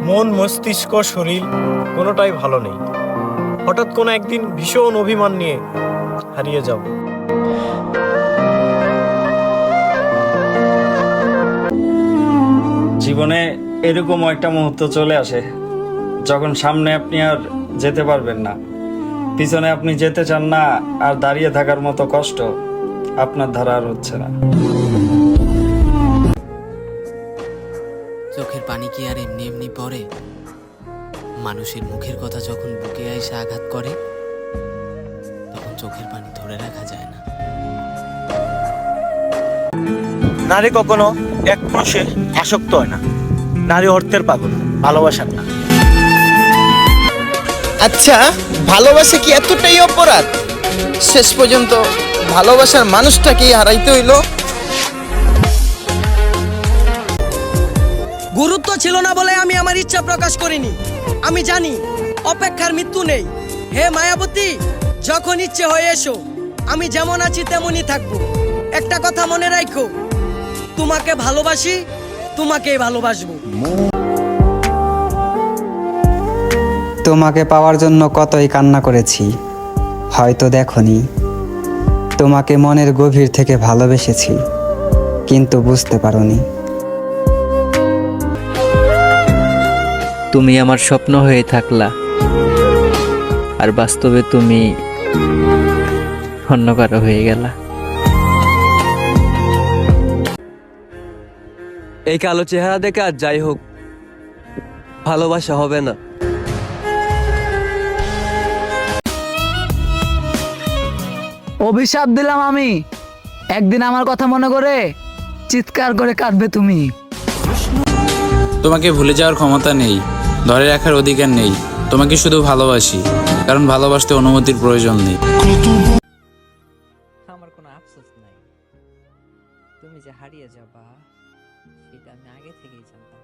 মন, মস্তিষ্ক, শরীর কোনোটাই ভালো নেই। হঠাৎ কোনো একদিন ভীষণ অভিমান নিয়ে হারিয়ে যাব। জীবনে এরকম একটা মুহূর্ত চলে আসে যখন সামনে আপনি আর যেতে পারবেন না, পিছনে আপনি যেতে চান না, আর দাঁড়িয়ে থাকার মতো কষ্ট আপনার দ্বারা আর হচ্ছে না। চোখের পানি কি আর এমনি এমনি পড়ে? মানুষের মুখের কথা যখন বুকে এসে আঘাত করে, তখন চোখের পানি ধরে রাখা যায় না। নারী কখনো এক পুরুষে আসক্ত হয় না। নারী অর্থের পাগল, ভালোবাসার না। আচ্ছা, ভালোবাসা কি এতটাই অপরাধ? শেষ পর্যন্ত ভালোবাসার মানুষটাকেই হারাইতে হইল। গুরুত্ব ছিল না বলে আমি আমার ইচ্ছা প্রকাশ করিনি। আমি জানি অপেক্ষার মৃত্যু নেই। হে মায়াবতী, যখন ইচ্ছে হয়ে এসো। আমি যেমন আছি তেমনই থাকবো। একটা কথা মনে রাখো, তোমাকে ভালোবাসি, তোমাকেই ভালোবাসবো। তোমাকে পাওয়ার জন্য কতই কান্না করেছি, হয়তো দেখনি। তোমাকে মনের গভীর থেকে ভালোবেসেছি, কিন্তু বুঝতে পারোনি। তুমি আমার স্বপ্ন হয়ে থাকলা, আর বাস্তবে তুমি অন্য কারো হয়ে গেলা। এই কালো চেহারা দেখে আর যাই হোক, ভালোবাসা হবে না। অভিশাপ দিলাম আমি, একদিন আমার কথা মনে করে চিৎকার করে কাঁদবে তুমি। তোমাকে ভুলে যাওয়ার ক্ষমতা নেই, ধরে রাখার অধিকার নেই। তোমাকে শুধু ভালোবাসি, কারণ ভালোবাসতে অনুমতির প্রয়োজন নেই। আমার কোনো আফসোস নাই, তুমি যে হারিয়ে যাবা সেটা আমি আগে থেকেই জানতাম।